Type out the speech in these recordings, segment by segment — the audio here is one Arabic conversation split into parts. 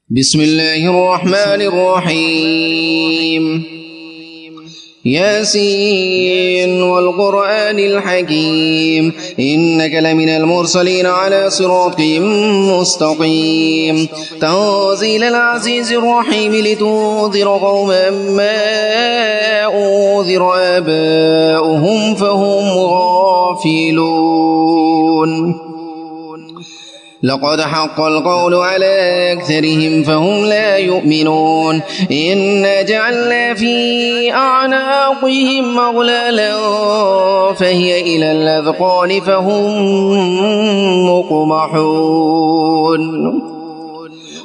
بسم الله الرحمن الرحيم ياسين والقرآن الحكيم إنك لمن المرسلين على صراط مستقيم تنزيل العزيز الرحيم لتنذر قوما ما أنذر آباؤهم فهم غافلون لقد حق القول على أكثرهم فهم لا يؤمنون إنا جعلنا في أعناقهم أغلالا فهي إلى الأذقان فهم مقمحون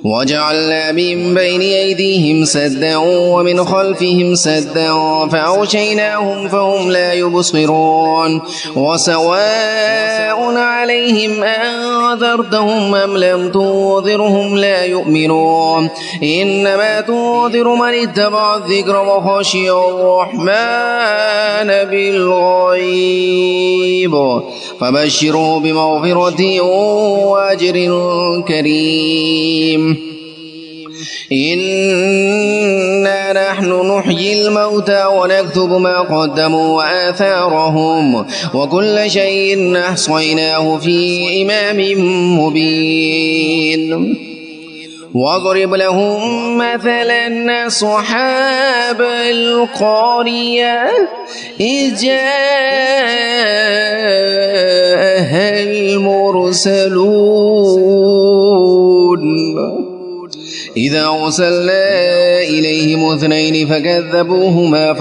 وجعلنا من بين أيديهم سدا ومن خلفهم سدا فأغشيناهم فهم لا يبصرون وسواء عليهم أنذرتهم أم لم تنذرهم لا يؤمنون إنما تنذر من اتبع الذكر وخشي الرحمن بالغيب فبشره بمغفرة وأجر كريم إنا نحن نحيي الموتى ونكتب ما قدموا وآثارهم وكل شيء أحصيناه في إمام مبين واضرب لهم مثلا أصحاب القرية إذ جاءها المرسلون إذا أرسلنا إليهم اثنين فكذبوهما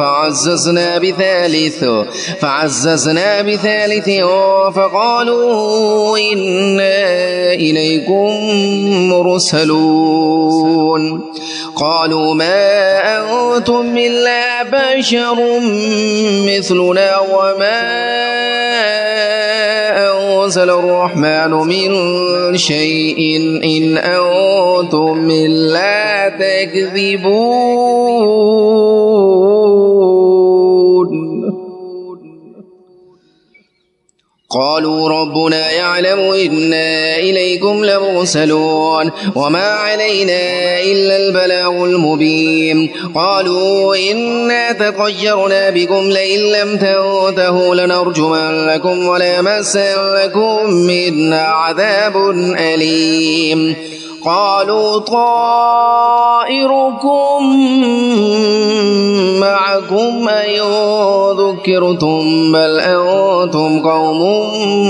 فعززنا بثالث فقالوا إنا إليكم مرسلون قالوا ما أنتم إلا بشر مثلنا وما أنزل الرحمن من شيء إن أنتم إلا تكذبون قالوا ربنا يعلم إنا إليكم لمرسلون وما علينا إلا البلاغ المبين قالوا إنا تطيرنا بكم لئن لم تنتهوا لنرجمنكم وليمسنكم منا عذاب أليم قالوا طائركم معكم أئن ذكرتم بل أنتم قوم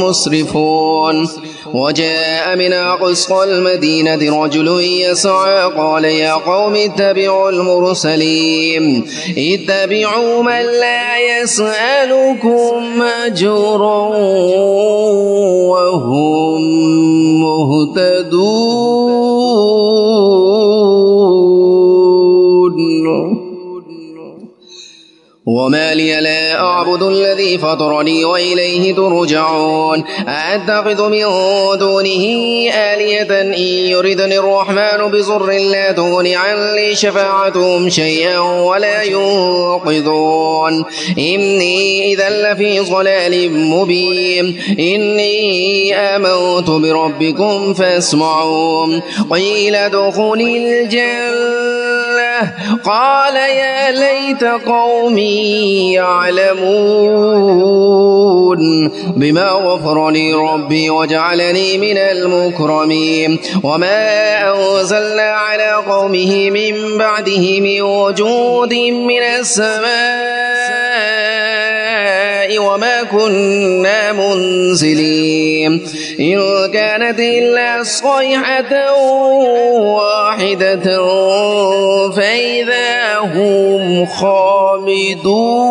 مسرفون وجاء من أقصى المدينة رجل يسعى قال يا قوم اتبعوا المرسلين اتبعوا من لا يسألكم أجرا وهم مهتدون وما لي لا أعبد الذي فطرني وإليه ترجعون أتخذ من دونه آلية إن يردني الرحمن بضر لا تغن عني شفاعتهم شيئا ولا ينقذون إني إذا لفي ضلال مبين إني آمنت بربكم فاسمعون قيل ادخلوا الجنة قال يا ليت قومي يعلمون بما غفر لي ربي وجعلني من المكرمين وما أنزلنا على قومه من بعده من وجود من السماء وما كنا منزلين إن كانت إلا صيحة واحدة فإذا هم خامدون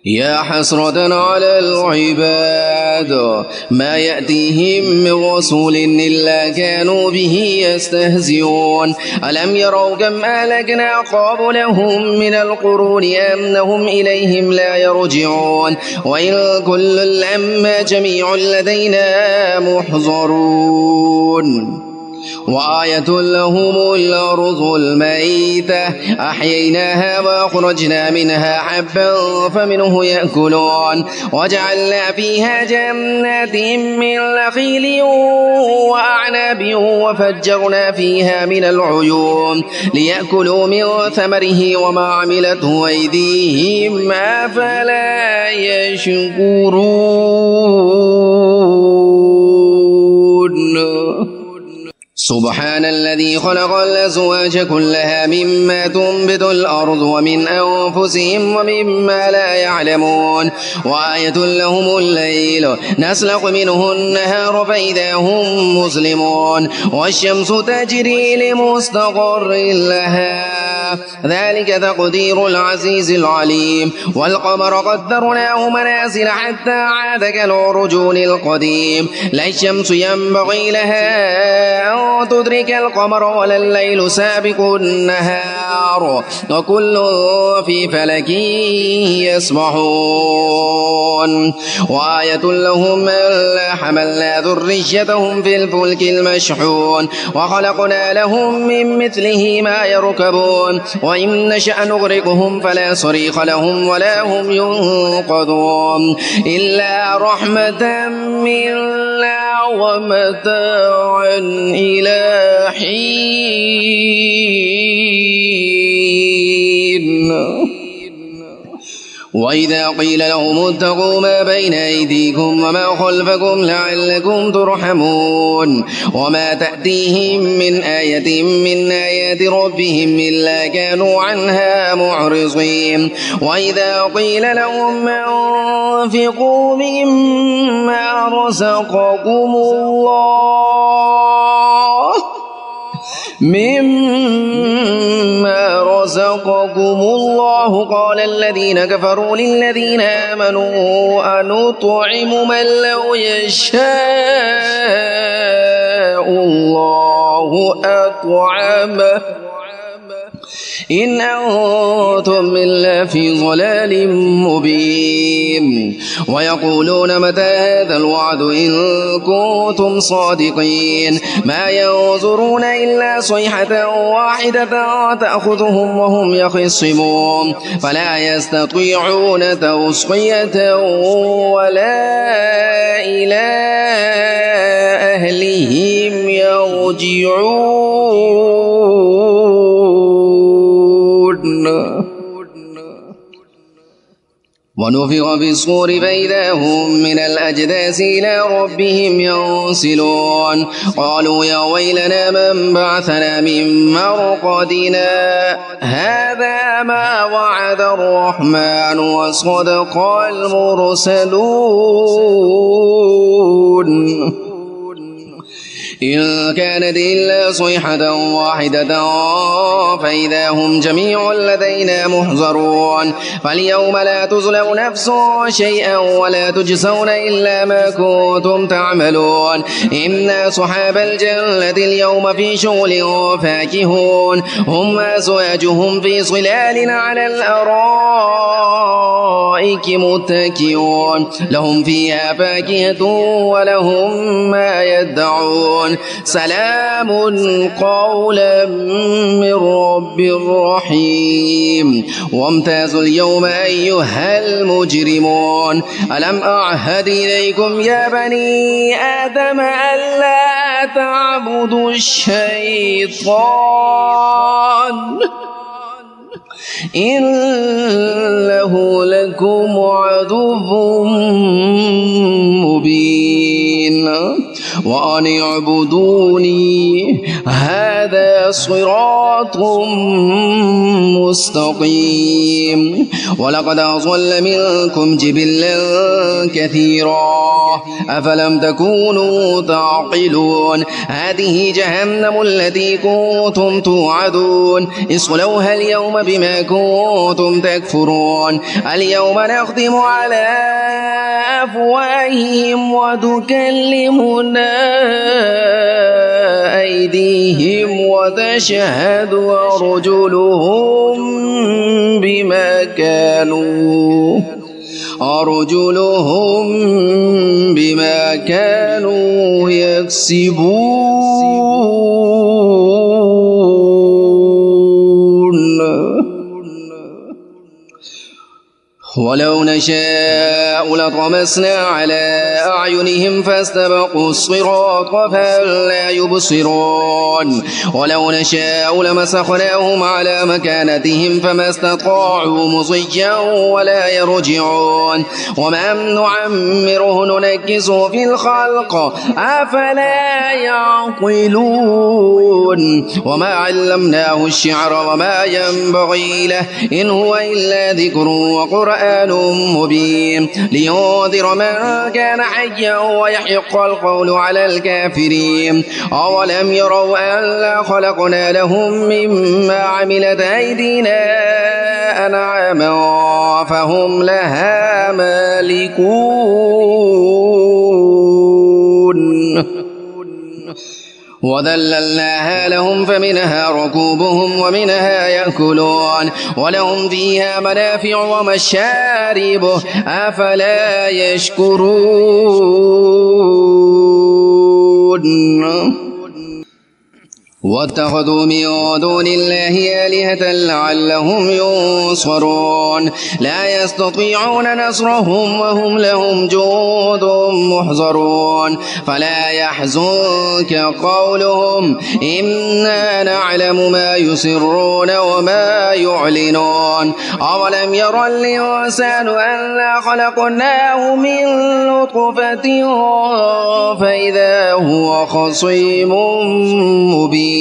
يا حسرة على العباد ما يأتيهم من رسول إلا كانوا به يستهزئون ألم يروا كم أهلكنا قبلهم من القرون أنهم إليهم لا يرجعون وإن كل لما جميع لدينا محضرون وآية لهم الأرض الميتة أحييناها وأخرجنا منها حبا فمنه يأكلون وجعلنا فيها جنات من نخيل وأعناب وفجرنا فيها من العيون ليأكلوا من ثمره وما عملته أيديهم أفلا يشكرون سبحان الذي خلق الأزواج كلها مما تنبت الأرض ومن أنفسهم ومما لا يعلمون وآية لهم الليل نسلخ منه النهار فإذا هم مسلمون والشمس تجري لمستقر لها ذلك تقدير العزيز العليم والقمر قدرناه منازل حتى عاد كالعرجون القديم لا الشمس ينبغي لها أن تدرك القمر ولا الليل سابق النهار وكل في فلك يسبحون وآية لهم ألا حملنا ذريتهم في الفلك المشحون وخلقنا لهم من مثله ما يركبون وإن نشأ نغرقهم فلا صريخ لهم ولا هم ينقذون إلا رحمة منا ومتاعا إلى حين وإذا قيل لهم اتقوا ما بين أيديكم وما خلفكم لعلكم ترحمون وما تأتيهم من آية من آيات ربهم إلا كانوا عنها معرضين وإذا قيل لهم أنفقوا مما رزقكم الله قال الذين كفروا للذين آمنوا أنطعم من لو يشاء الله أطعمه إن أنتم إلا في ضلال مبين ويقولون متى هذا الوعد إن كنتم صادقين ما ينظرون إلا صيحة واحدة تأخذهم وهم يخصمون فلا يستطيعون توصية ولا إلى أهلهم يرجعون ونفخ في الصور فإذا هم من الأجداث إلى ربهم ينسلون قالوا يا ويلنا من بعثنا من مرقدنا هذا ما وعد الرحمن وصدق المرسلون إن كانت إلا صيحة واحدة فإذا هم جميع لدينا محضرون فاليوم لا تظلم نفس شيئا ولا تجزون إلا ما كنتم تعملون إن أصحاب الجنة اليوم في شغل فاكهون هم أزواجهم في ظلال على الأرائك متكئون لهم فيها فاكهة ولهم ما يدعون سلام قولا من رب رحيم وامتازوا اليوم أيها المجرمون ألم أعهد إليكم يا بني آدم ألا تعبدوا الشيطان إنه لكم عدو مبين وأن اعبدوني هذا صراط مستقيم ولقد أضل منكم جبلا كثيرا أفلم تكونوا تعقلون هذه جهنم التي كنتم توعدون اصلوها اليوم بما كنتم تكفرون اليوم نختم على أفواههم وتكلمنا أيديهم وتشهد أرجلهم بما كانوا يكسبون ولو نشاء لطمسنا على أعينهم فاستبقوا الصراط فهل لا يبصرون ولو نشاء لمسخناهم على مكانتهم فما استطاعوا مصيا ولا يرجعون وما نعمره ننكسه في الخلق أفلا يعقلون وما علمناه الشعر وما ينبغي له إن هو إلا ذكر وقرآن مبين لينذر من كان حيا ويحق القول على الكافرين أولم يروا أنا خلقنا لهم مما عملت أيدينا أنعاما فهم لها مالكون وذللناها لهم فمنها ركوبهم ومنها يأكلون ولهم فيها منافع ومشارب أفلا يشكرون واتخذوا من دون الله آلهة لعلهم ينصرون لا يستطيعون نصرهم وهم لهم جند محضرون فلا يحزنك قولهم إنا نعلم ما يسرون وما يعلنون أولم ير الإنسان أنا خلقناه من نطفة فإذا هو خصيم مبين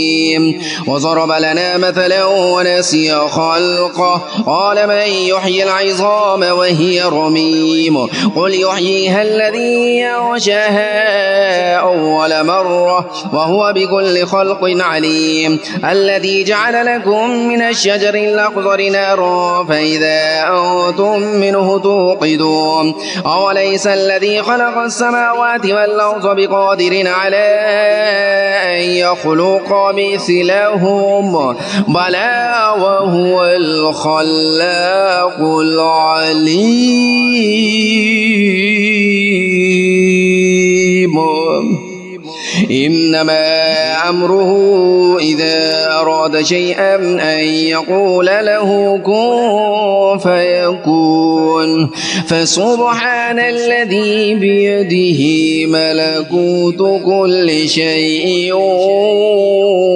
وضرب لنا مثلا ونسي خلقه قال من يحيي العظام وهي رميم قل يحييها الذي أنشأها أول مرة وهو بكل خلق عليم الذي جعل لكم من الشجر الأخضر نارا فإذا أنتم منه توقدون أوليس الذي خلق السماوات والأرض بقادر على أن يخلق مثلهم بلى وهو الخلاق العليم إنما أمره إذا أراد شيئا أن يقول له كن فيكون فسبحان الذي بيده ملكوت كل شيء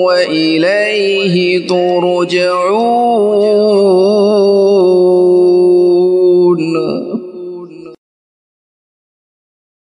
وإليه ترجعون